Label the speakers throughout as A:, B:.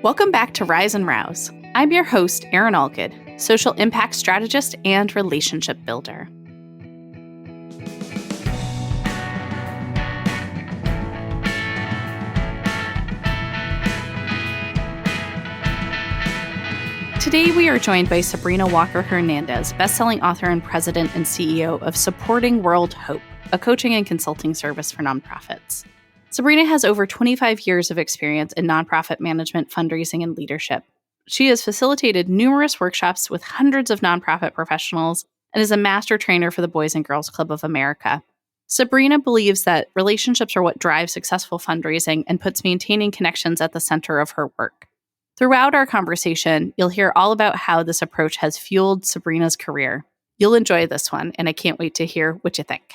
A: Welcome back to Rise and Rouse. I'm your host, Erin and social impact strategist and relationship builder. Today, we are joined by Sabrina Walker-Hernandez, best-selling author and president and CEO of Supporting World Hope, a coaching and consulting service for nonprofits. Sabrina has over 25 years of experience in nonprofit management, fundraising, and leadership. She has facilitated numerous workshops with hundreds of nonprofit professionals and is a master trainer for the Boys and Girls Club of America. Sabrina believes that relationships are what drive successful fundraising and puts maintaining connections at the center of her work. Throughout our conversation, you'll hear all about how this approach has fueled Sabrina's career. You'll enjoy this one, and I can't wait to hear what you think.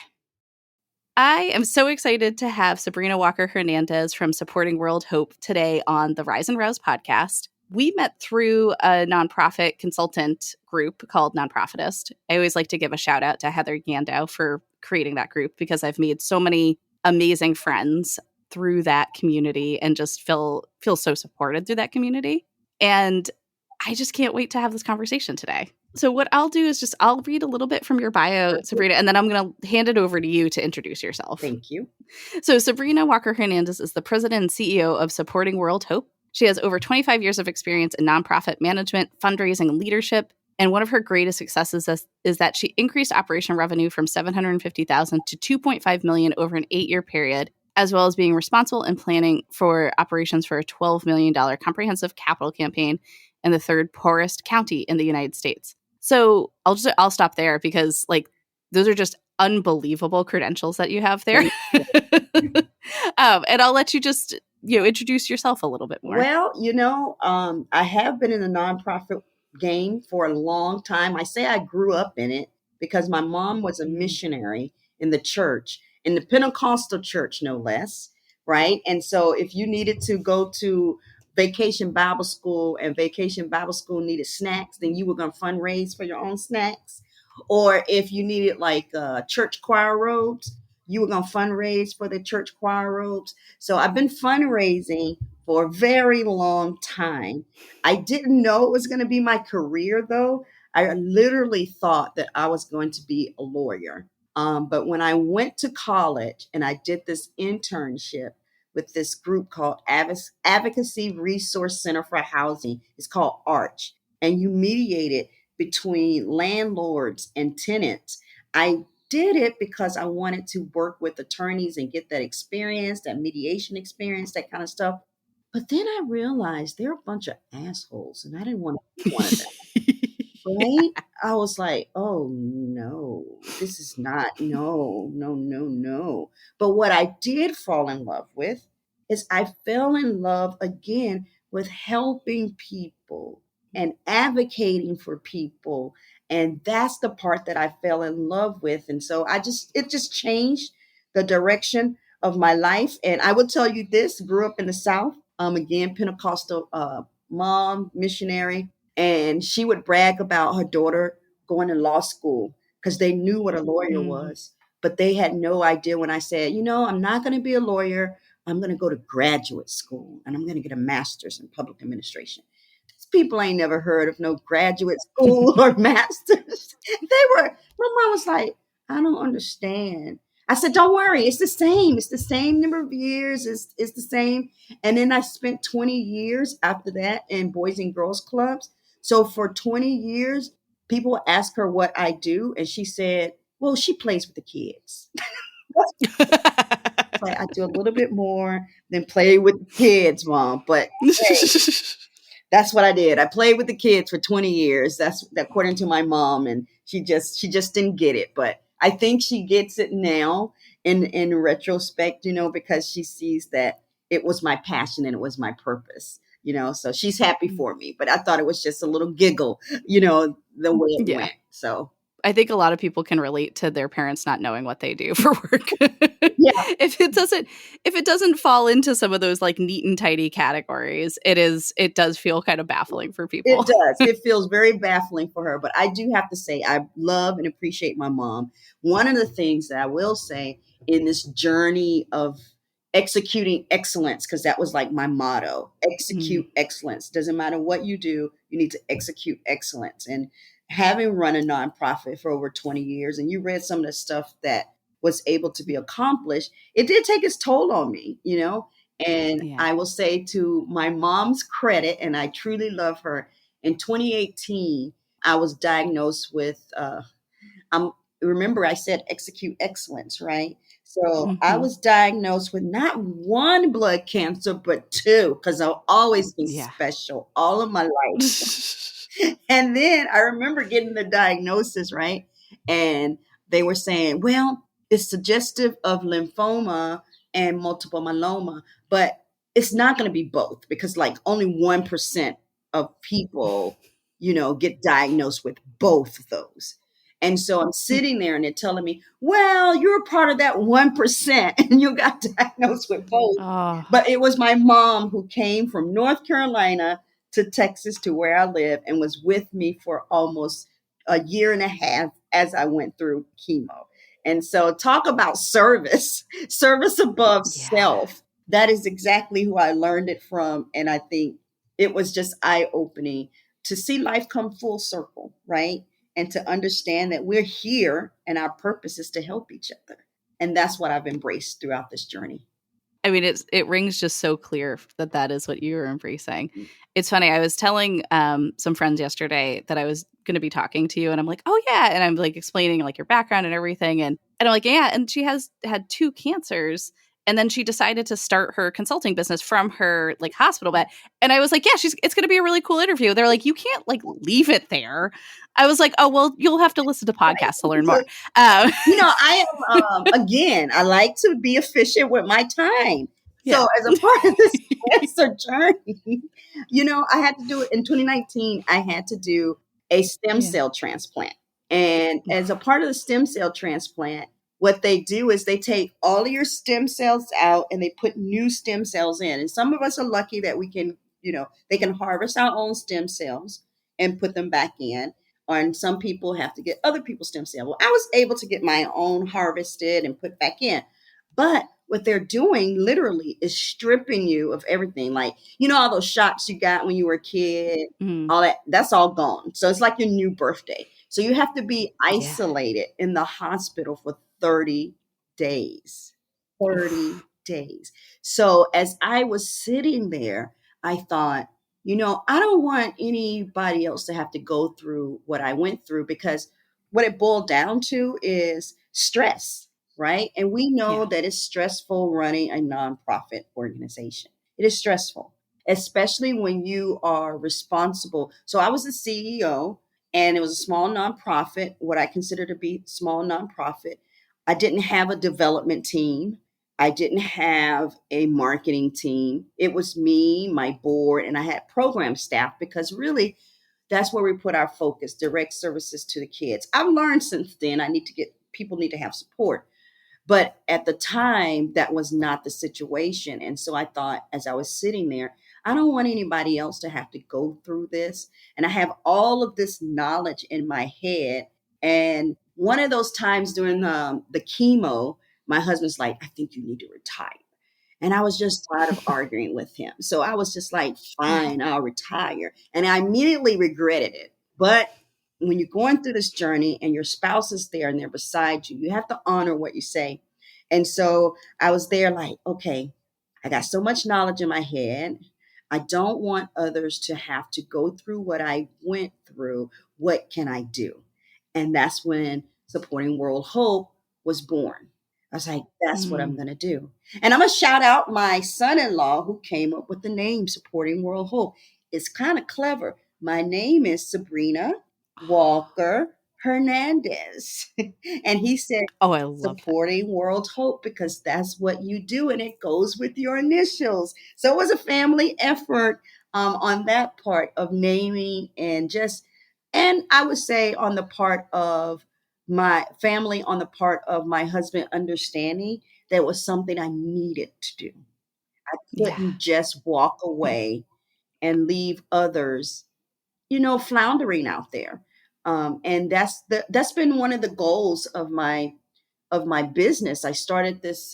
A: I am so excited to have Sabrina Walker-Hernandez from Supporting World Hope today on the Rise and Rouse podcast. We met through a nonprofit consultant group called Nonprofitist. I always like to give a shout out to Heather Yandow for creating that group because I've made so many amazing friends through that community and just feel so supported through that community. And I just can't wait to have this conversation today. So what I'll do is I'll read a little bit from your bio, Sabrina, and then I'm going to hand it over to you to introduce yourself.
B: Thank you.
A: So Sabrina Walker-Hernandez is the president and CEO of Supporting World Hope. She has over 25 years of experience in nonprofit management, fundraising, and leadership. And one of her greatest successes is that she increased operation revenue from $750,000 to $2.5 million over an 8-year period, as well as being responsible and planning for operations for a $12 million comprehensive capital campaign in the third poorest county in the United States. So I'll stop there because those are just unbelievable credentials that you have there. And I'll let you just introduce yourself a little bit more.
B: Well, I have been in the nonprofit game for a long time. I say I grew up in it because my mom was a missionary in the church, in the Pentecostal church, no less, right? And so if you needed to go to Vacation Bible School and Vacation Bible School needed snacks, then you were going to fundraise for your own snacks. Or if you needed church choir robes, you were going to fundraise for the church choir robes. So I've been fundraising for a very long time. I didn't know it was going to be my career, though. I literally thought that I was going to be a lawyer. But when I went to college and I did this internship with this group called Advocacy Resource Center for Housing, it's called ARCH, and you mediated between landlords and tenants. I did it because I wanted to work with attorneys and get that experience, that mediation experience, that kind of stuff. But then I realized they're a bunch of assholes, and I didn't want to be one of them. Right? Yeah. I was like, oh, no, this is not, no. But what I did fall in love with is I fell in love again with helping people and advocating for people. And that's the part that I fell in love with. And so it just changed the direction of my life. And I will tell you this, grew up in the South, again, Pentecostal mom, missionary. And she would brag about her daughter going to law school because they knew what a lawyer was. But they had no idea when I said, I'm not going to be a lawyer. I'm going to go to graduate school and I'm going to get a master's in public administration. These people ain't never heard of no graduate school or master's. My mom was like, I don't understand. I said, don't worry. It's the same. It's the same number of years. It's the same. And then I spent 20 years after that in Boys and Girls Clubs. So for 20 years, people ask her what I do. And she said, well, she plays with the kids. I do a little bit more than play with the kids, Mom. But hey, that's what I did. I played with the kids for 20 years. That's according to my mom. And she just didn't get it. But I think she gets it now in retrospect, because she sees that it was my passion and it was my purpose. So she's happy for me, but I thought it was just a little giggle, the way it went. So
A: I think a lot of people can relate to their parents not knowing what they do for work.
B: Yeah.
A: If it doesn't fall into some of those neat and tidy categories, it does feel kind of baffling for people.
B: It does. It feels very baffling for her, but I do have to say I love and appreciate my mom. One of the things that I will say in this journey of executing excellence, because that was like my motto.
A: Mm,
B: Execute excellence. Doesn't matter what you do, you need to execute excellence. And having run a nonprofit for over 20 years, and you read some of the stuff that was able to be accomplished, it did take its toll on me, you know. And
A: yeah.
B: I will say, to my mom's credit, and I truly love her, in 2018 I was diagnosed with I'm remember I said execute excellence, right? So I
A: Hmm.
B: was diagnosed with not one blood cancer, but two, because I've always been
A: Yeah.
B: special all of my life. And then I remember getting the diagnosis, right? And they were saying, well, it's suggestive of lymphoma and multiple myeloma, but it's not going to be both, because like only 1% of people, get diagnosed with both of those. And so I'm sitting there and they're telling me, well, you're a part of that 1% and you got diagnosed with both.
A: Oh,
B: But it was my mom who came from North Carolina to Texas, to where I live, and was with me for almost a year and a half as I went through chemo. And so, talk about service, service above
A: yeah.
B: self. That is exactly who I learned it from. And I think it was just eye opening to see life come full circle, right? And to understand that we're here and our purpose is to help each other. And that's what I've embraced throughout this journey.
A: I mean, it rings just so clear that that is what you were embracing. It's funny. I was telling some friends yesterday that I was going to be talking to you, and I'm like, oh yeah, and I'm like explaining like your background and everything, and I'm like, yeah, and she has had two cancers, and then she decided to start her consulting business from her like hospital bed, and I was like, yeah, it's going to be a really cool interview. They're like, you can't like leave it there. I was like, oh well, you'll have to listen to podcasts to learn more. Um,
B: I am, again, I like to be efficient with my time.
A: yeah,
B: So, as a part of this cancer journey, I had to do it in 2019. I had to do a stem
A: yeah.
B: cell transplant. And as a part of the stem cell transplant, what they do is they take all of your stem cells out and they put new stem cells in. And some of us are lucky that we can, they can harvest our own stem cells and put them back in, and some people have to get other people's stem cells. Well, I was able to get my own harvested and put back in. But what they're doing literally is stripping you of everything. Like, all those shots you got when you were a kid,
A: Mm,
B: all that's all gone. So it's like your new birthday. So you have to be
A: yeah.
B: isolated in the hospital for 30 days. 30
A: Oof.
B: days. So as I was sitting there, I thought, I don't want anybody else to have to go through what I went through, because what it boiled down to is stress, right? And we know
A: Yeah.
B: that it's stressful running a nonprofit organization. It is stressful, especially when you are responsible. So I was the CEO, and it was a small nonprofit, what I consider to be small nonprofit. I didn't have a development team. I didn't have a marketing team. It was me, my board, and I had program staff, because really that's where we put our focus, direct services to the kids. I've learned since then people need to have support. But at the time, that was not the situation. And so I thought, as I was sitting there, I don't want anybody else to have to go through this. And I have all of this knowledge in my head. And one of those times during the chemo, my husband's like, I think you need to retire. And I was just tired of arguing with him. So I was just like, fine, I'll retire. And I immediately regretted it. But when you're going through this journey and your spouse is there and they're beside you, you have to honor what you say. And so I was there like, okay, I got so much knowledge in my head. I don't want others to have to go through what I went through. What can I do? And that's when Supporting World Hope was born. I was like, that's what I'm
A: Mm.
B: going to do. And I'm going to shout out my son in law who came up with the name Supporting World Hope. It's kind of clever. My name is Sabrina Walker Hernandez. And he said,
A: Oh, I love that.
B: Supporting World Hope, because that's what you do and it goes with your initials. So it was a family effort on that part of naming, and I would say on the part of my family, on the part of my husband, understanding that was something I needed to do. I
A: Yeah.
B: couldn't just walk away and leave others, floundering out there. And that's been one of the goals of my business. I started this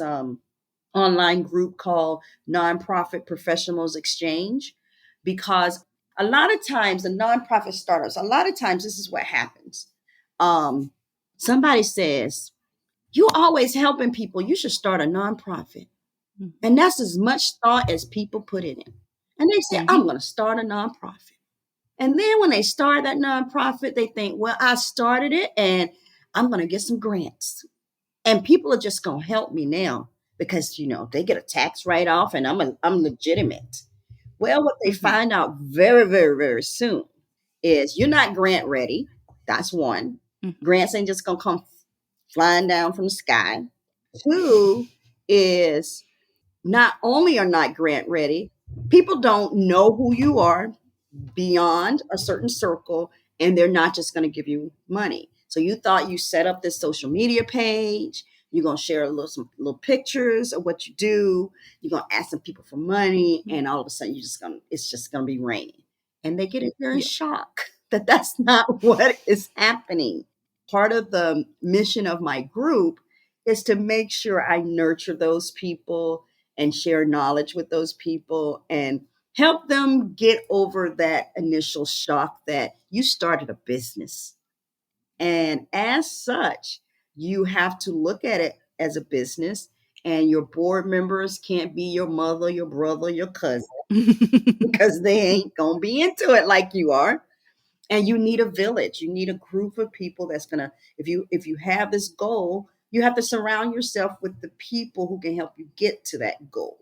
B: online group called Nonprofit Professionals Exchange, because a lot of times the nonprofit startups, a lot of times this is what happens. Um, Somebody says, "You always helping people. You should start a nonprofit."
A: Mhm.
B: And that's as much thought as people put in it. And they say,
A: Mhm.
B: "I'm going to start a nonprofit." And then when they start that nonprofit, they think, "Well, I started it and I'm going to get some grants. And people are just going to help me now because, they get a tax write off and I'm legitimate." Well, what they
A: Mhm.
B: find out very, very, very soon is you're not grant ready. That's one.
A: Mhm.
B: Grants ain't just going to come flying down from the sky. Two is not only are not grant ready, people don't know who you are beyond a certain circle, and they're not just going to give you money. So you thought you set up this social media page, you're going to share some little pictures of what you do, you're going to ask some people for money,
A: Mhm.
B: and all of a sudden it's just going to be raining. And they get in there in
A: Yeah.
B: shock that that's not what is happening. Part of the mission of my group is to make sure I nurture those people and share knowledge with those people and help them get over that initial shock that you started a business. And as such, you have to look at it as a business, and your board members can't be your mother, your brother, your cousin, because they ain't going to be into it like you are. And you need a village. You need a group of people that's going to, if you have this goal, you have to surround yourself with the people who can help you get to that goal.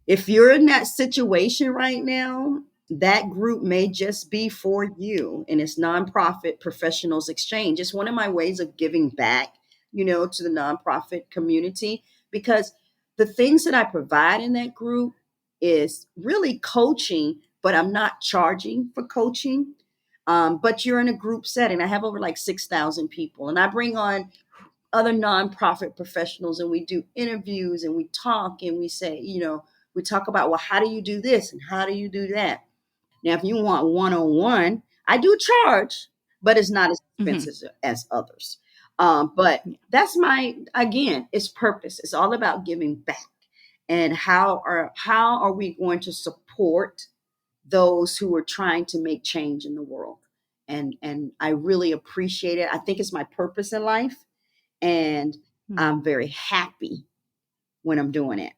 B: If you're in that situation right now, that group may just be for you. And it's Nonprofit Professionals Exchange. It's one of my ways of giving back, to the nonprofit community, because the things that I provide in that group is really coaching, but I'm not charging for coaching. But you're in a group setting. I have over like 6,000 people, and I bring on other nonprofit professionals, and we do interviews and we talk and we say, we talk about, well, how do you do this and how do you do that? Now, if you want one-on-one, I do charge, but it's not as
A: Mhm.
B: expensive as others. But
A: Yeah.
B: that's again, it's purpose. It's all about giving back. And how are we going to support those who are trying to make change in the world? And I really appreciate it. I think it's my purpose in life, and
A: Mm.
B: I'm very happy when I'm doing it.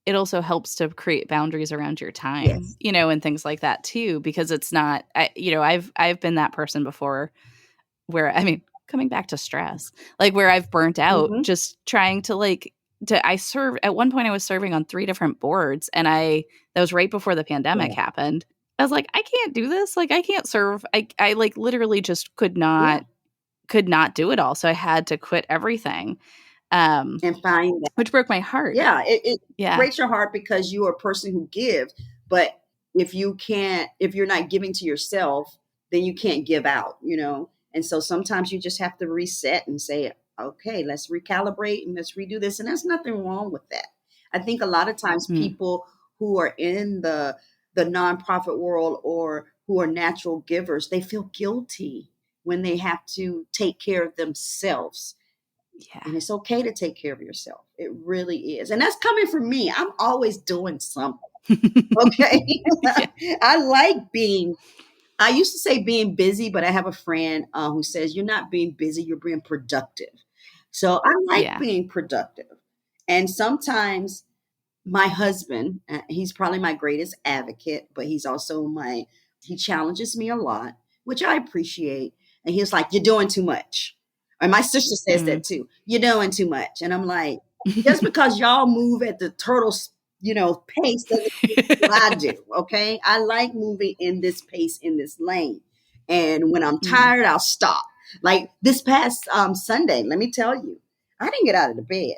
A: It also helps to create boundaries around your time,
B: Yes.
A: and things like that too, because it's not, I've been that person before where, I mean, coming back to stress, like where I've burnt out
B: Hmm.
A: just trying to I serve at one point I was serving on 3 different boards, and that was right before the pandemic
B: Yeah.
A: happened. I was like, I can't do this. Like I can't serve. I like literally just
B: Yeah.
A: could not do it all. So I had to quit everything. Um
B: And find that.
A: which broke my heart.
B: Yeah. It
A: Yeah.
B: breaks your heart because you are a person who gives. But if you're not giving to yourself, then you can't give out. And so sometimes you just have to reset and say, okay, let's recalibrate and let's redo this. And there's nothing wrong with that. I think a lot of times
A: Mm.
B: people who are in the nonprofit world or who are natural givers, they feel guilty when they have to take care of themselves.
A: Yeah.
B: And it's okay to take care of yourself. It really is. And that's coming from me. I'm always doing something. Okay.
A: Yeah.
B: I used to say being busy, but I have a friend who says you're not being busy, you're being productive. So I like
A: Yeah.
B: being productive. And sometimes my husband, he's probably my greatest advocate, but he challenges me a lot, which I appreciate. And he's like, "You're doing too much." And my sister says
A: Mm.
B: that too. "You're doing too much." And I'm like, just because y'all move at the pace doesn't mean what I do. Okay. I like moving in this pace, in this lane. And when I'm
A: Mm.
B: tired, I'll stop. Like this past Sunday, let me tell you, I didn't get out of the bed.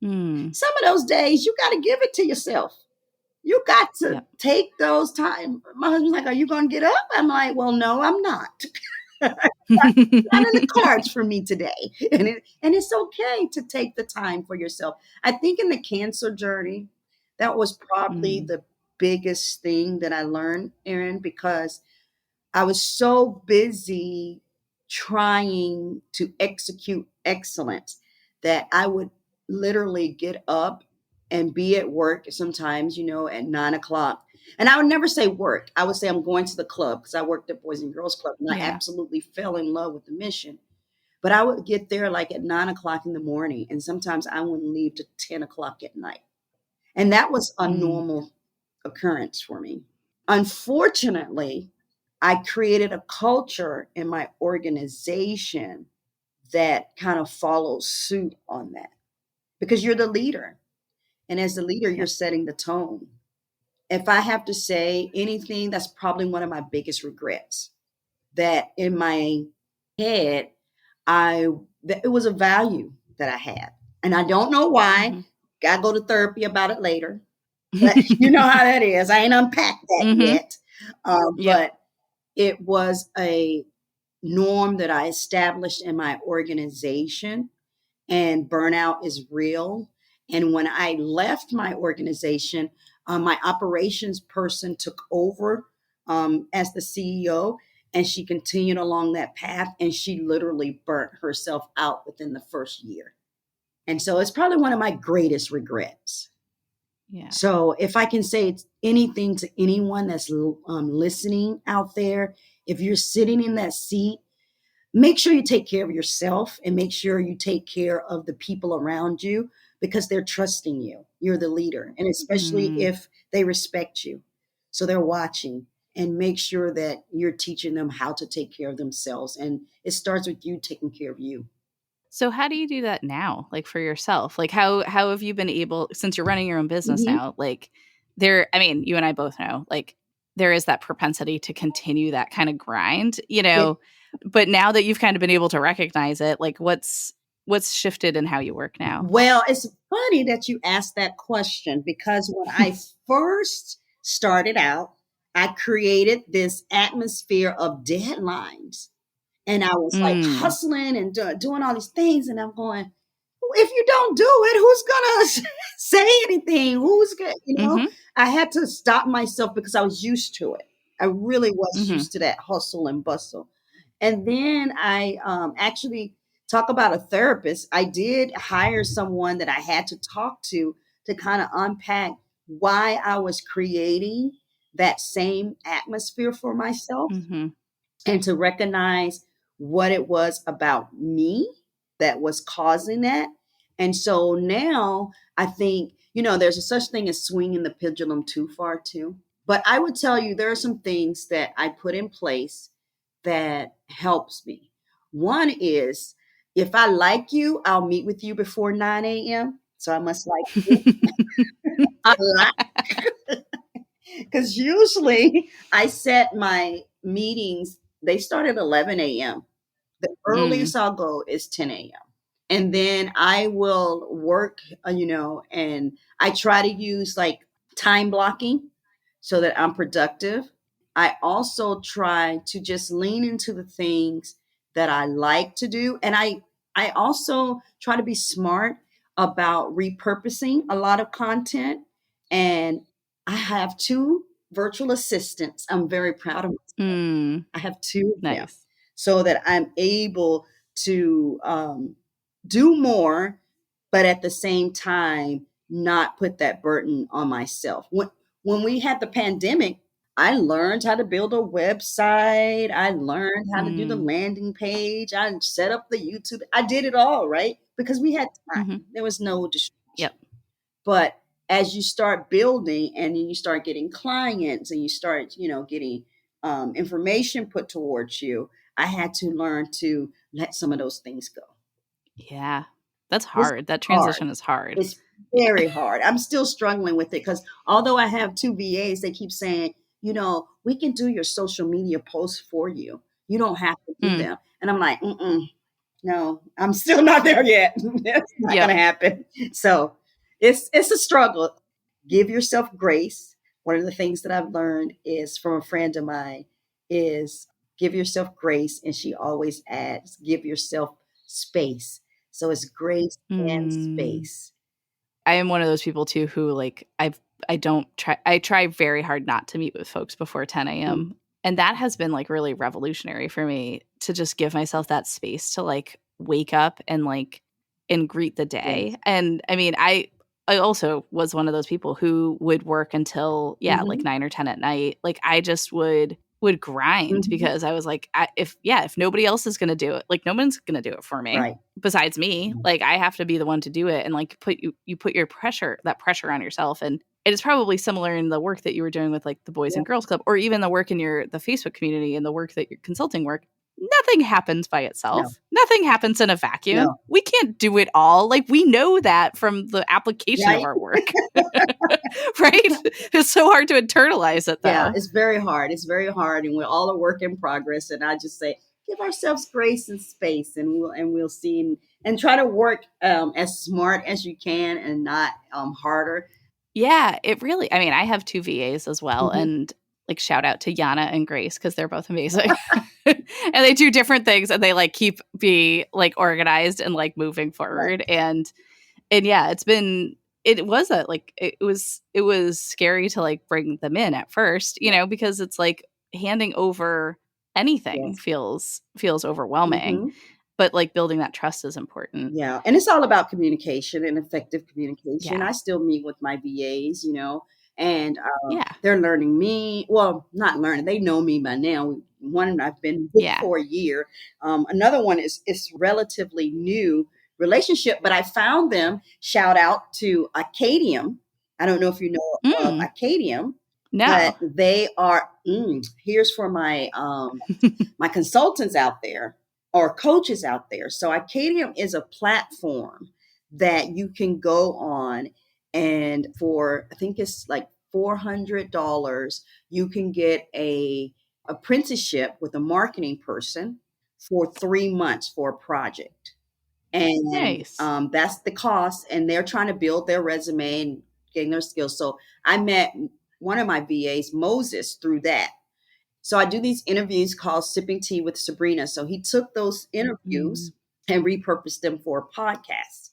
A: Mm.
B: Some of those days you got to give it to yourself. You got to
A: Yep.
B: take those time. My husband's like, "Are you going to get up?" I'm like, "Well, no, I'm not. Not in the cards for me today." And it's okay to take the time for yourself. I think in the cancer journey, that was probably
A: Mm.
B: the biggest thing that I learned, Erin, because I was so busy trying to execute excellence that I would literally get up and be at work sometimes, at 9 o'clock. And I would never say work. I would say I'm going to the club because I worked at Boys and Girls Club and I
A: Yeah.
B: absolutely fell in love with the mission. But I would get there like at 9 o'clock in the morning. And sometimes I wouldn't leave to 10 o'clock at night. And that was a normal occurrence for me. Unfortunately, I created a culture in my organization that kind of follows suit on that because you're the leader. And as the leader, you're setting the tone. If I have to say anything, that's probably one of my biggest regrets. That in my head, it was a value that I had. And I don't know why. Gotta go to therapy about it later. But you know how that is. I ain't unpacked that yet. But it was a norm that I established in my organization, and burnout is real. And when I left my organization, my operations person took over as the CEO, and she continued along that path, and she literally burnt herself out within the first year. And so it's probably one of my greatest regrets.
A: Yeah.
B: So if I can say anything to anyone that's listening out there, if you're sitting in that seat, make sure you take care of yourself and make sure you take care of the people around you because they're trusting you. You're the leader. And especially if they respect you. So they're watching, and make sure that you're teaching them how to take care of themselves. And it starts with you taking care of you.
A: So how do you do that now, like for yourself? Like how have you been able, since you're running your own business now, like you and I both know, like there is that propensity to continue that kind of grind, but now that you've kind of been able to recognize it, like what's shifted in how you work now?
B: Well, it's funny that you asked that question because when I first started out, I created this atmosphere of deadlines. And I was like hustling and doing all these things. And I'm going, if you don't do it, who's going to say anything? Who's going I had to stop myself because I was used to it. I really was used to that hustle and bustle. And then I actually talk about a therapist. I did hire someone that I had to talk to kind of unpack why I was creating that same atmosphere for myself and to recognize what it was about me that was causing that. And so now I think, there's a such thing as swinging the pendulum too far too. But I would tell you there are some things that I put in place that helps me. One is if I like you, I'll meet with you before 9 a.m. So I must like you. I like because usually I set my meetings, they start at 11 a.m. The earliest I'll go is 10 a.m. And then I will work, and I try to use like time blocking so that I'm productive. I also try to just lean into the things that I like to do. And I also try to be smart about repurposing a lot of content. And I have 2 virtual assistants. I'm very proud of myself. I have 2 of them so that I'm able to do more, but at the same time, not put that burden on myself. When we had the pandemic, I learned how to build a website. I learned how to do the landing page. I set up the YouTube. I did it all, right? Because we had time. There was no distraction. But as you start building and then you start getting clients and you start, getting information put towards you, I had to learn to let some of those things go.
A: Yeah. That's hard. That transition is hard.
B: It's very hard. I'm still struggling with it because although I have 2 VAs, they keep saying, we can do your social media posts for you. You don't have to do them. And I'm like, no, I'm still not there yet. That's not going to happen. So it's a struggle. Give yourself grace. One of the things that I've learned is from a friend of mine is give yourself grace. And she always adds, give yourself space. So it's grace and space.
A: I am one of those people too who like I try very hard not to meet with folks before 10 a.m. And that has been like really revolutionary for me to just give myself that space to like wake up and greet the day.
B: Yes.
A: And I mean, I also was one of those people who would work until like
B: Mhm.
A: 9 or 10 at night. Like I just would grind
B: Mhm.
A: because I was like, if nobody else is going to do it, like no one's going to do it for me
B: Right.
A: besides me.
B: Mhm.
A: Like I have to be the one to do it, and like you put that pressure on yourself. And it is probably similar in the work that you were doing with like the Boys
B: Yeah.
A: and Girls Club, or even the work in the Facebook community and the work that your consulting work. Nothing happens by
B: No.
A: itself. Nothing happens in a vacuum.
B: No.
A: We can't do it all. Like we know that from the application of
B: Right?
A: our work. Right? It's so hard to internalize it
B: Yeah,
A: though.
B: it's very hard. It's very hard, and we're all a work in progress. And I just say, give ourselves grace and space, and we'll see, and try to work as smart as you can, and not harder.
A: Yeah, it really, I mean, I have two VAs as well.
B: Mhm.
A: And like shout out to Jana and Grace because they're both amazing. And they do different things and they like keep be like organized and like moving
B: Right.
A: forward. And yeah, it was a like it was scary to like bring them in at first,
B: Yeah.
A: because it's like handing over anything
B: Yes.
A: feels overwhelming,
B: Mhm.
A: but like building that trust is important.
B: Yeah, and it's all about communication and effective communication.
A: Yeah.
B: I still meet with my VAs, and
A: Yeah.
B: they're learning me. Well, not learning; they know me by now. One I've been with
A: Yeah.
B: for a year. Another one is relatively new relationship, but I found them. Shout out to Acadium. I don't know if you know of
A: Mm,
B: Acadium, but
A: no.
B: they are. Here's for my consultants out there or coaches out there. So Acadium is a platform that you can go on, and for I think it's like $400, you can get a apprenticeship with a marketing person for 3 months for a project. And
A: Nice.
B: that's the cost. And they're trying to build their resume and getting their skills. So I met one of my VAs, Moses, through that. So I do these interviews called Sipping Tea with Sabrina. So he took those
A: Mm,
B: interviews and repurposed them for a podcast.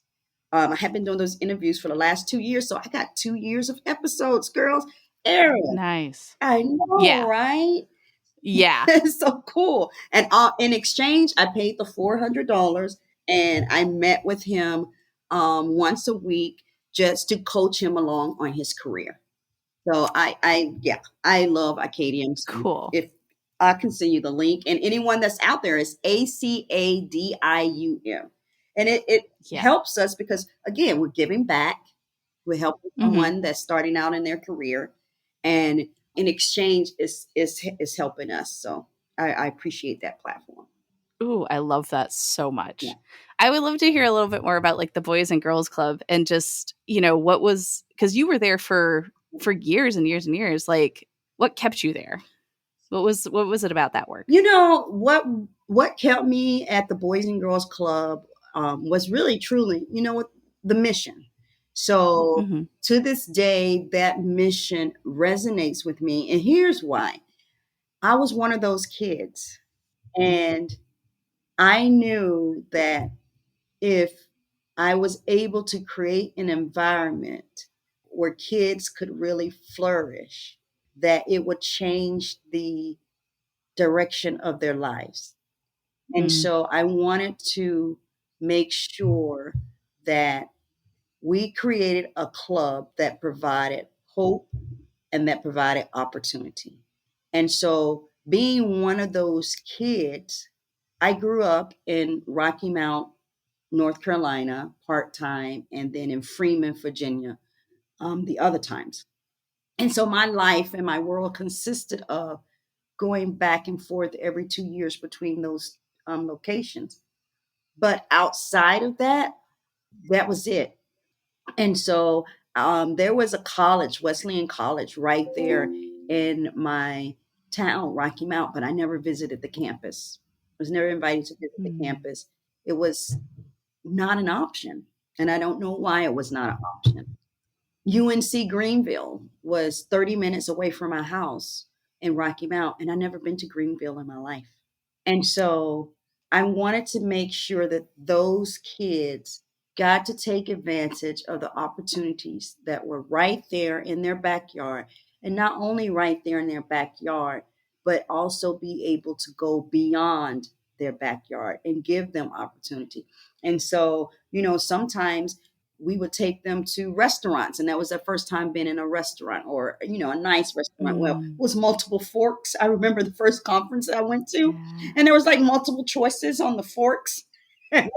B: I have been doing those interviews for the last 2 years. So I got 2 years of episodes, girls. Erin,
A: nice.
B: I know,
A: Yeah.
B: right?
A: Yeah.
B: It's so cool. And in exchange, I paid the $400, and I met with him once a week just to coach him along on his career. So yeah, I love Acadium. So
A: Cool.
B: if I can send you the link, and anyone that's out there is ACADIUM, and it
A: Yeah.
B: helps us because again we're giving back, we're helping
A: Mhm.
B: someone that's starting out in their career, and in exchange is helping us. So I appreciate that platform.
A: Ooh, I love that so
B: Yeah.
A: much. I would love to hear a little bit more about like the Boys and Girls Club and just, what was because you were there for years and years and years. Like what kept you there? What was it about that work?
B: You know what kept me at the Boys and Girls Club was really truly, what the mission. So
A: Mhm.
B: to this day, that mission resonates with me, and here's why: I was one of those kids, and I knew that if I was able to create an environment where kids could really flourish, that it would change the direction of their lives. And
A: Mm.
B: so I wanted to make sure that we created a club that provided hope and that provided opportunity. And so, being one of those kids, I grew up in Rocky Mount, North Carolina, part time, and then in Freeman, Virginia, the other times. And so, my life and my world consisted of going back and forth every 2 years between those locations. But outside of that, that was it. And so there was a college, Wesleyan College, right there in my town, Rocky Mount, but I never visited the campus. I was never invited to visit the
A: Mm.
B: campus. It was not an option. And I don't know why it was not an option. UNC Greenville was 30 minutes away from my house in Rocky Mount, and I never been to Greenville in my life. And so I wanted to make sure that those kids got to take advantage of the opportunities that were right there in their backyard. And not only right there in their backyard, but also be able to go beyond their backyard and give them opportunity. And so, sometimes we would take them to restaurants, and that was their first time being in a restaurant, or a nice restaurant. Well, it was multiple forks. I remember the first conference that I went to,
A: Yeah.
B: and there was like multiple choices on the forks.
A: Yeah.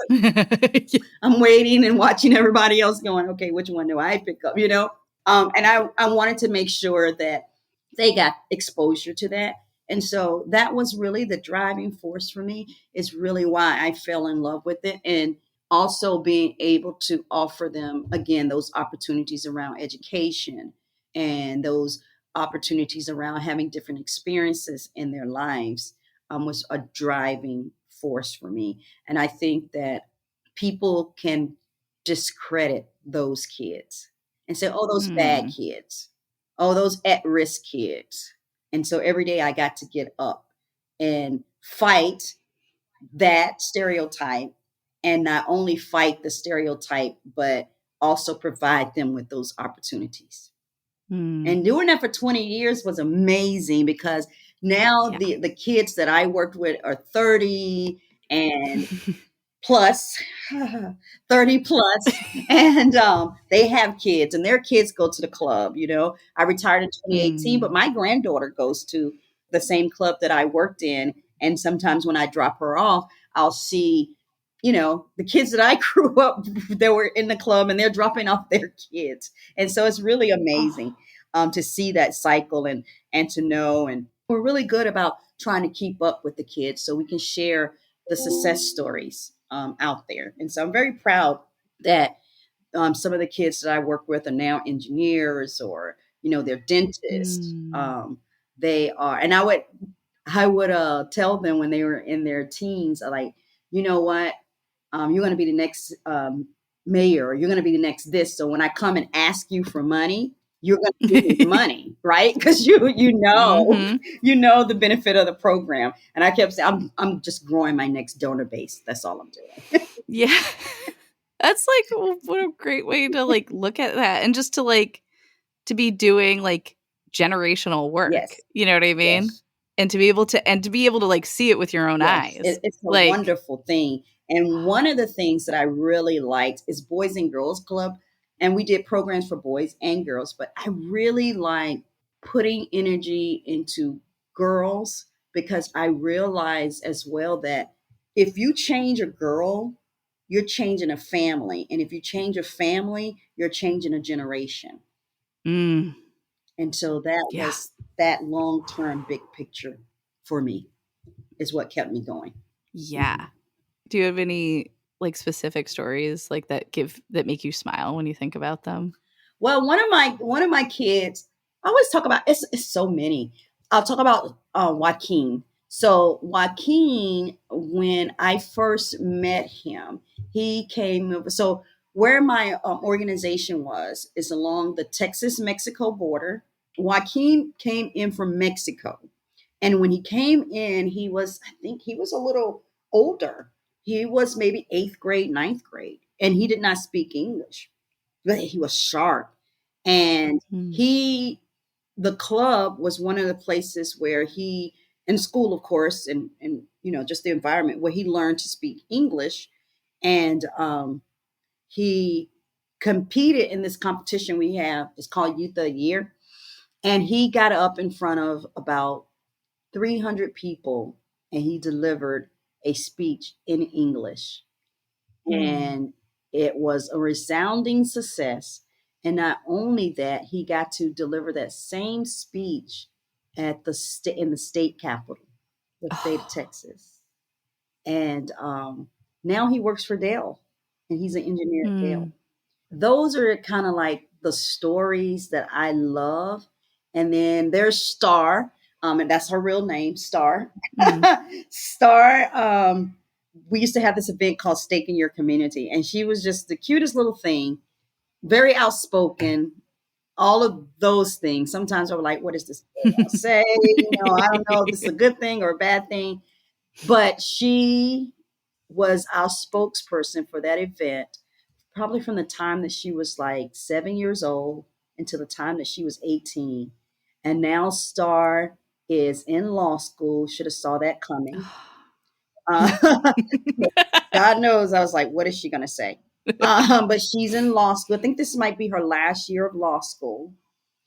B: I'm waiting and watching everybody else going, okay, which one do I pick up? And I wanted to make sure that they got exposure to that. And so that was really the driving force for me, is really why I fell in love with it. And also being able to offer them, again, those opportunities around education and those opportunities around having different experiences in their lives, was a driving force for me. And I think that people can discredit those kids and say, oh, those bad kids, oh, those at-risk kids. And so every day I got to get up and fight that stereotype, and not only fight the stereotype, but also provide them with those opportunities. And doing that for 20 years was amazing, because now
A: Yeah.
B: the kids that I worked with are 30 and plus, 30 plus, and they have kids, and their kids go to the club. I retired in 2018, but my granddaughter goes to the same club that I worked in, and sometimes when I drop her off, I'll see the kids that I grew up that were in the club, and they're dropping off their kids. And so it's really
A: Oh.
B: amazing to see that cycle, and to know. And we're really good about trying to keep up with the kids so we can share the success stories out there. And so I'm very proud that some of the kids that I work with are now engineers, or they're dentists. They are, and I would tell them when they were in their teens, like, you know what, you're going to be the next mayor, or you're going to be the next this. So when I come and ask you for money, you're going to give me the money, right? Because
A: Mm-hmm.
B: you know the benefit of the program. And I kept saying, I'm just growing my next donor base. That's all I'm doing.
A: Yeah. That's like what a great way to like look at that, and just to like to be doing like generational work.
B: Yes,
A: You know what I mean?
B: yes.
A: And to be able to like see it with your own
B: Yes,
A: eyes.
B: it's a
A: Like
B: wonderful thing. And one of the things that I really liked is Boys and Girls Club. And we did programs for boys and girls, but I really like putting energy into girls, because I realize as well that if you change a girl, you're changing a family. And if you change a family, you're changing a generation.
A: mm,
B: And so that
A: yeah.
B: was that long term big picture for me, is what kept me going.
A: Yeah. Do you have any like specific stories like that make you smile when you think about them?
B: Well, one of my kids, I always talk about, it's so many. I'll talk about Joaquin. So Joaquin, when I first met him, he came over. So where my organization was is along the Texas-Mexico border. Joaquin came in from Mexico, and when he came in, I think he was a little older. He was maybe eighth grade, ninth grade, and he did not speak English, but he was sharp. And
A: Mm.
B: the club was one of the places where he, in school, of course, and just the environment where he learned to speak English. And he competed in this competition we have. It's called Youth of the Year. And he got up in front of about 300 people, and he delivered a speech in English.
A: Mm.
B: And it was a resounding success. And not only that, he got to deliver that same speech in the state capital, the state of
A: Oh.
B: Texas. And now he works for Dell, and he's an engineer at Dell.
A: Mm.
B: Those are kind of like the stories that I love. And then there's Star, and that's her real name, Star.
A: Mm.
B: Star, we used to have this event called Stake in Your Community, and she was just the cutest little thing, very outspoken, all of those things. Sometimes I was like, what is this girl gonna say? I don't know if this is a good thing or a bad thing. But she was our spokesperson for that event, probably from the time that she was like 7 years old until the time that she was 18. And now Star is in law school. Should have saw that coming. Uh, God knows. I was like, what is she going to say? But she's in law school. I think this might be her last year of law school,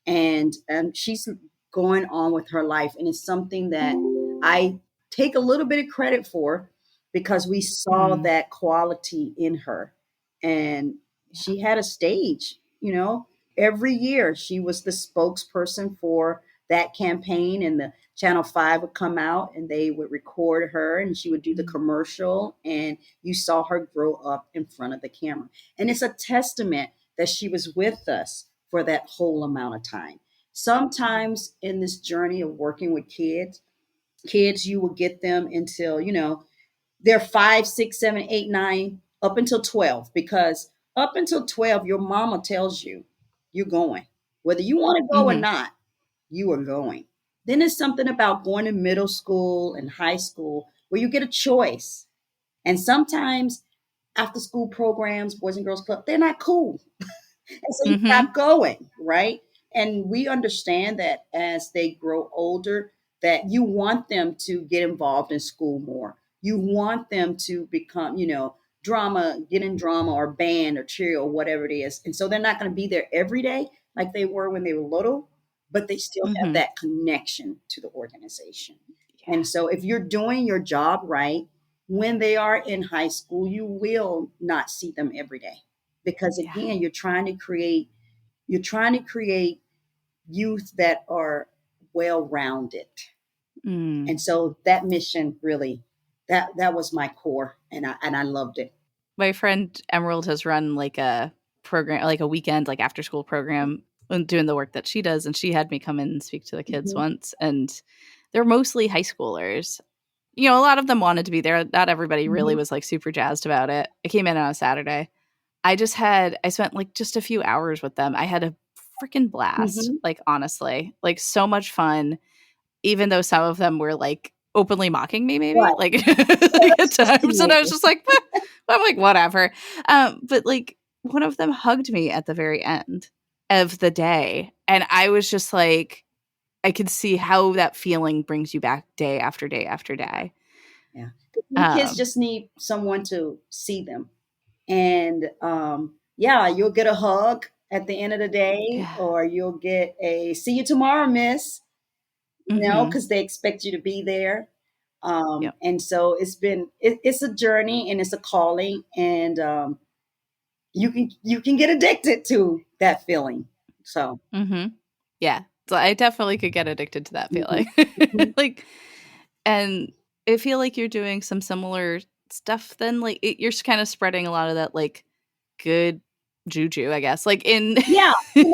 B: and she's going on with her life, and it's something that I take a little bit of credit for because we saw
A: Mm,
B: that quality in her, and
A: yeah.
B: she had a stage. Every year she was the spokesperson for that campaign, and the Channel 5 would come out and they would record her, and she would do the
A: Mm,
B: commercial, and you saw her grow up in front of the camera, and it's a testament that she was with us for that whole amount of time. Sometimes in this journey of working with kids, you will get them until, they're 5, 6, 7, 8, 9, up until 12, because up until 12, your mama tells you you're going. Whether you want to go or
A: mm-hmm,
B: not, you are going. Then there's something about going to middle school and high school where you get a choice. And sometimes after school programs, Boys and Girls Club, they're not cool. And so you
A: mm-hmm,
B: stop going, right? And we understand that as they grow older, that you want them to get involved in school more. You want them to become, drama, get in drama or band or cheer or whatever it is. And so they're not going to be there every day like they were when they were little, but they still have
A: mm-hmm.
B: that connection to the organization.
A: Yeah,
B: And so if you're doing your job right, when they are in high school, you will not see them every day, because
A: yeah.
B: again, you're trying to create youth that are well rounded.
A: Mm.
B: And so that mission really, that was my core, and I loved it.
A: My friend Emerald has run like a program, like a weekend, like after school program, and doing the work that she does. And she had me come in and speak to the kids
B: Mhm.
A: once, and they're mostly high schoolers. A lot of them wanted to be there. Not everybody really
B: Mhm.
A: was like super jazzed about it. I came in on a Saturday. I spent like just a few hours with them. I had a freaking blast.
B: Mhm.
A: Like, honestly, like so much fun, even though some of them were like openly mocking me, maybe
B: Right.
A: like,
B: Well,
A: like at
B: that's just
A: times. And I was
B: teenagers.
A: just like, I'm like, whatever. But like one of them hugged me at the very end of the day. And I was just like, I could see how that feeling brings you back day after day after day.
B: Yeah. Some kids
A: Um,
B: just need someone to see them. And yeah, you'll get a hug at the end of the day,
A: yeah.
B: or you'll get a "see you tomorrow, miss,"
A: Mm-hmm.
B: because they expect you to be there.
A: Yep.
B: And so it's a journey and it's a calling, and you can get addicted to that feeling. So
A: Mm-hmm. Yeah. So I definitely could get addicted to that
B: mhm,
A: feeling.
B: mhm,
A: Like, and I feel like you're doing some similar stuff then. Like, you're kind of spreading a lot of that, like, good juju, I guess, like in,
B: yeah, I
A: in,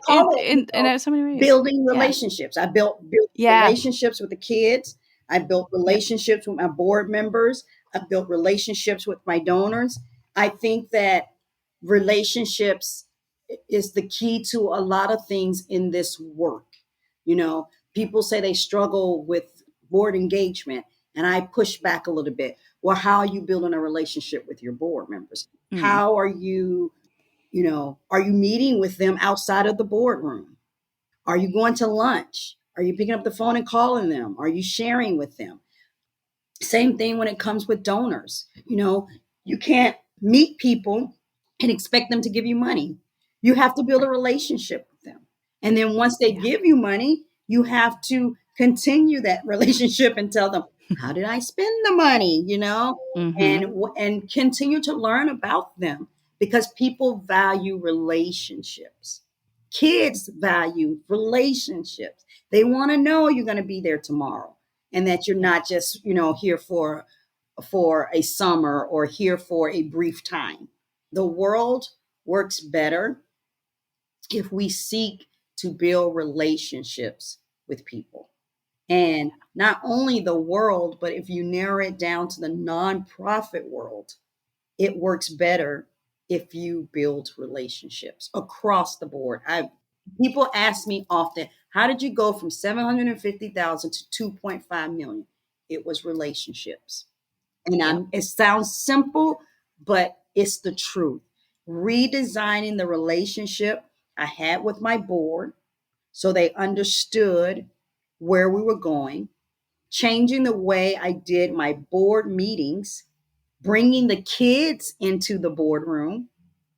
B: call it,
A: in, in so many ways.
B: building
A: Yeah.
B: relationships. I built
A: Yeah.
B: relationships with the kids. I built
A: Yep.
B: relationships with my board members. I built relationships with my donors. I think that relationships is the key to a lot of things in this work. People say they struggle with board engagement, and I push back a little bit. Well, how are you building a relationship with your board members?
A: Mm.
B: How are you meeting with them outside of the boardroom? Are you going to lunch? Are you picking up the phone and calling them? Are you sharing with them? Same thing when it comes with donors. You can't meet people and expect them to give you money. You have to build a
A: Right.
B: relationship with them. And then once they
A: Yeah.
B: give you money, you have to continue that relationship and tell them, how did I spend the money?
A: Mm-hmm.
B: And continue to learn about them, because people value relationships. Kids value relationships. They want to know you're going to be there tomorrow, and that you're
A: Yeah.
B: not just here for a summer or here for a brief time. The world works better if we seek to build relationships with people. And not only the world, but if you narrow it down to the nonprofit world, it works better if you build relationships across the board. People ask me often, how did you go from 750,000 to 2.5 million? It was relationships. And
A: Yep.
B: it sounds simple, but it's the truth. Redesigning the relationship I had with my board so they understood where we were going, changing the way I did my board meetings, bringing the kids into the boardroom,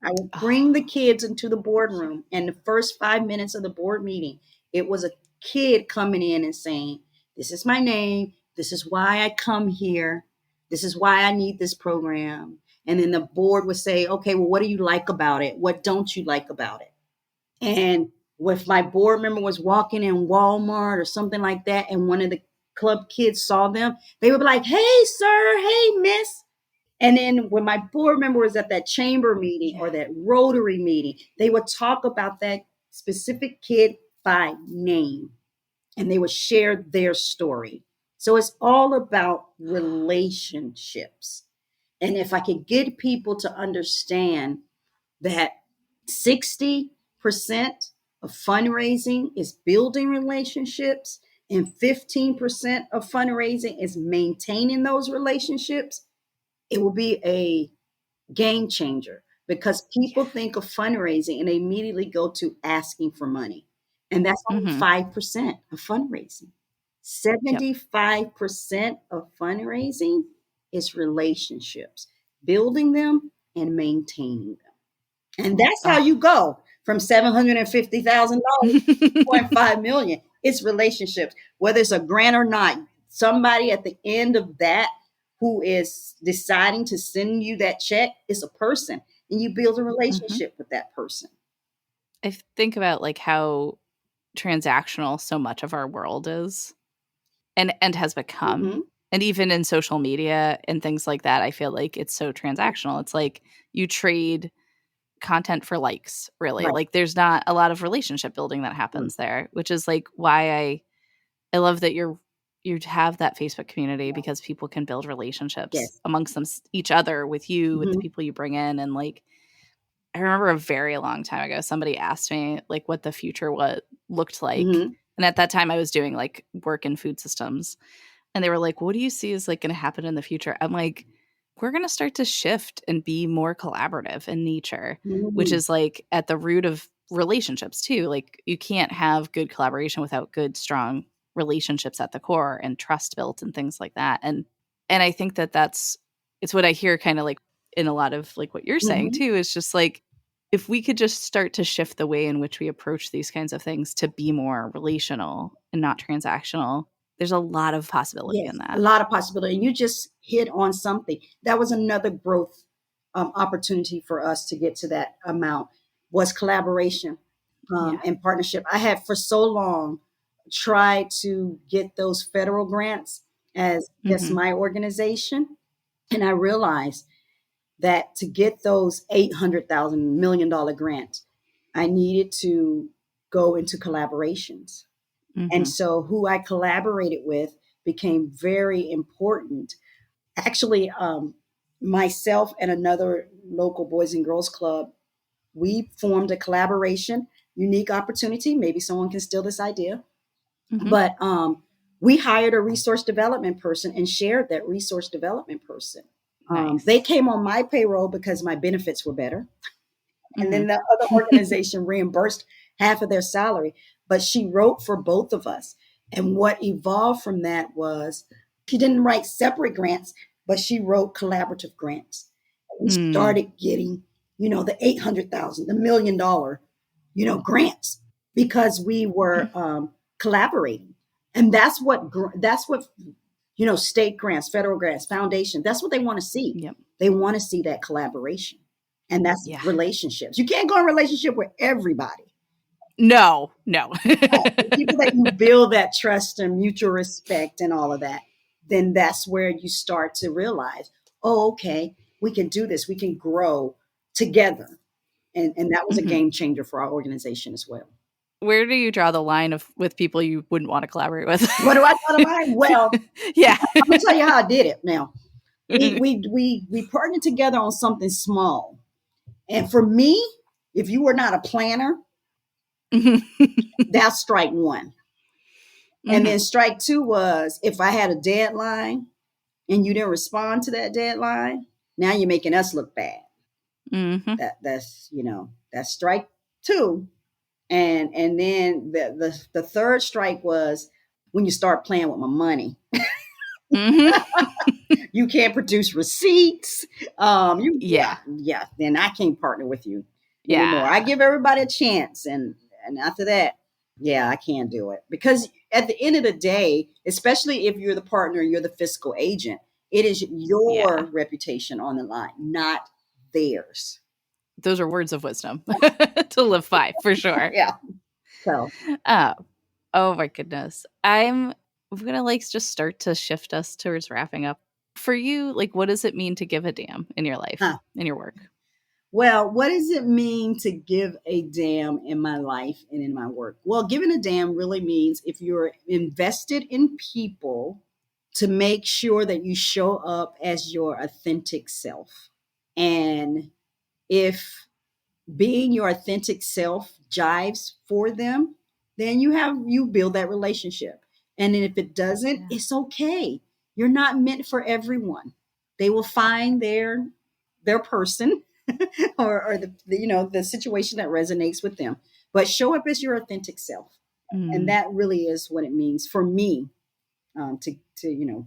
B: I would bring the
A: Oh,
B: kids into the boardroom, and the first 5 minutes of the board meeting, it was a kid coming in and saying, "This is my name. This is why I come here. This is why I need this program." And then the board would say, "Okay, well, what do you like about it? What don't you like about it?" And if my board member was walking in Walmart or something like that, and one of the club kids saw them, they would be like, "Hey, sir. Hey, miss." And then when my board member was at that chamber meeting
A: yeah.
B: or that Rotary meeting, they would talk about that specific kid by name and they would share their story. So it's all about relationships. And if I could get people to understand that 60% of fundraising is building relationships and 15% of fundraising is maintaining those relationships, it will be a game changer because
A: Yeah.
B: people think of fundraising and they immediately go to asking for money. And that's only
A: Mm-hmm.
B: 5% of fundraising.
A: Yep.
B: 75% of fundraising is relationships, building them and maintaining them. And that's how
A: Oh.
B: you go from $750,000 to 2.5 million. It's relationships, whether it's a grant or not. Somebody at the end of that who is deciding to send you that check is a person, and you build a
A: Mm-hmm.
B: relationship with that person.
A: I think about like how transactional so much of our world is and has become.
B: Mm-hmm.
A: And even in social media and things like that, I feel like it's so transactional. It's like you trade content for likes, really.
B: Right.
A: Like there's not a lot of relationship building that
B: Right.
A: happens there, which is like why I love that you have that Facebook community because people can build relationships
B: Yes.
A: amongst each other with you, with the
B: Mm-hmm.
A: people you bring in. And like I remember a very long time ago, somebody asked me like what the future what looked like.
B: Mm-hmm.
A: And at that time I was doing like work in food systems. And they were like, "What do you see is like going to happen in the future?" I'm like, "We're going to start to shift and be more collaborative in nature," which
B: Mm-hmm.
A: is like at the root of relationships too. Like you can't have good collaboration without good, strong relationships at the core and trust built and things like that. And I think that that's it's what I hear kind of like in a lot of like what you're saying
B: Mm-hmm.
A: too is just like if we could just start to shift the way in which we approach these kinds of things to be more relational and not transactional, there's a lot of possibility in
B: Yes, a
A: that.
B: lot of possibility. And you just hit on something. That was another growth opportunity for us to get to that amount was collaboration
A: Yeah.
B: and partnership. I had for so long tried to get those federal grants as just
A: Mhm.
B: my organization. And I realized that to get those $800,000 million grants, I needed to go into collaborations. And
A: Mhm.
B: so who I collaborated with became very important. Actually, myself and another local Boys and Girls Club, we formed a collaboration, unique opportunity. Maybe someone can steal this idea.
A: Mhm.
B: But we hired a resource development person and shared that resource development person. They
A: Nice.
B: came on my payroll because my benefits were better. And then
A: Mhm.
B: the other organization reimbursed half of their salary. But she wrote for both of us. And what evolved from that was she didn't write separate grants, but she wrote collaborative grants. We
A: Mm.
B: started getting, the 800,000, the $1 million, grants because we were collaborating. And that's what state grants, federal grants, foundation, that's what they want to see.
A: Yep.
B: They want to see that collaboration. And that's
A: Yeah.
B: relationships. You can't go in relationship with everybody.
A: No, no.
B: The people that you build that trust and mutual respect and all of that, then that's where you start to realize, oh, okay, we can do this. We can grow together. And that was a
A: Mhm.
B: game changer for our organization as well.
A: Where do you draw the line of with people you wouldn't want to collaborate with?
B: What do I thought of mine? Well,
A: Yeah.
B: I'm gonna tell you how I did it now. We partnered together on something small. And for me, if you were not a planner,
A: Mhm.
B: that's strike one. And then
A: Mhm.
B: strike two was if I had a deadline and you didn't respond to that deadline, now you're making us look bad.
A: Mhm.
B: That's strike two. And then the third strike was when you start playing with my money.
A: Mhm.
B: You can't produce receipts.
A: Yeah.
B: Then I can't partner with you anymore.
A: Yeah.
B: I give everybody a chance, and after that, yeah, I can't do it, because at the end of the day, especially if you're the partner, you're the fiscal agent. It is your
A: Yeah.
B: reputation on the line, not theirs.
A: Those are words of wisdom to live by, for sure.
B: Yeah. So,
A: oh my goodness. I'm gonna just start to shift us towards wrapping up. For you, what does it mean to give a damn in your life, in your work?
B: Well, what does it mean to give a damn in my life and in my work? Well, giving a damn really means if you're invested in people, to make sure that you show up as your authentic self. And if being your authentic self jives for them, then you build that relationship. And then if it doesn't, it's okay. You're not meant for everyone. They will find their person or the situation that resonates with them. But show up as your authentic self. And that really is what it means for me, to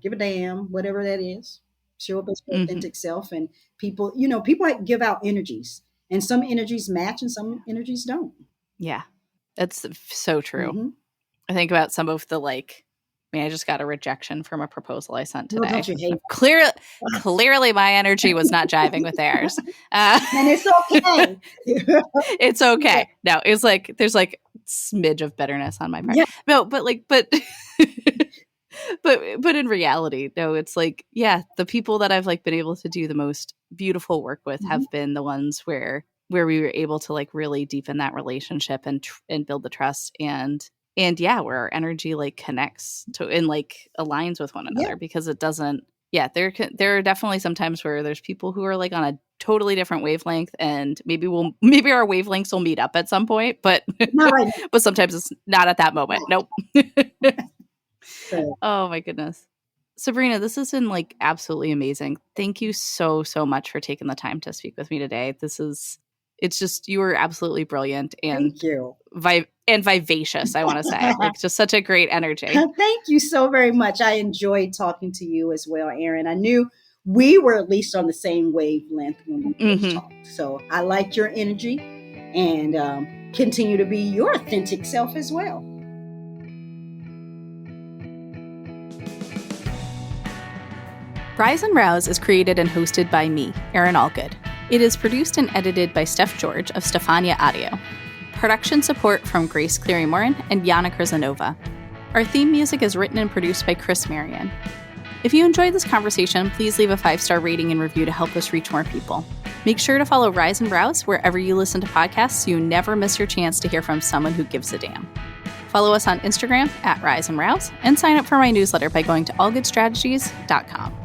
B: give a damn, whatever that is. Show up as your authentic self. And people give out energies, and some energies match and some energies don't.
A: Yeah, that's so true.
B: Mm-hmm.
A: I think about some of the I just got a rejection from a proposal I sent today.
B: Don't you hate
A: Clearly, my energy was not jiving with theirs.
B: And it's okay.
A: It's okay. No, it's there's smidge of bitterness on my part.
B: Yeah.
A: No, but but in reality, no, it's the people that I've been able to do the most beautiful work with have been the ones where we were able to really deepen that relationship and build the trust and where our energy connects to and aligns with one another, because it doesn't. Yeah, there are definitely some times where there's people who are on a totally different wavelength, and maybe our wavelengths will meet up at some point, but
B: Not right.
A: but sometimes it's not at that moment. Nope.
B: So,
A: oh my goodness. Sabrina, this has been absolutely amazing. Thank you so much for taking the time to speak with me today. You were absolutely brilliant and
B: thank you.
A: And vivacious, I want to say. Just such a great energy.
B: Thank you so very much. I enjoyed talking to you as well, Erin. I knew we were at least on the same wavelength when we first talked. So I liked your energy, and continue to be your authentic self as well.
A: Rise and Rouse is created and hosted by me, Erin Allgood. It is produced and edited by Steph George of Stefania Audio. Production support from Grace Cleary-Morin and Jana Krizanova. Our theme music is written and produced by Chris Marion. If you enjoyed this conversation, please leave a 5-star rating and review to help us reach more people. Make sure to follow Rise and Rouse wherever you listen to podcasts so you never miss your chance to hear from someone who gives a damn. Follow us on Instagram @Rise and Rouse, and sign up for my newsletter by going to allgoodstrategies.com.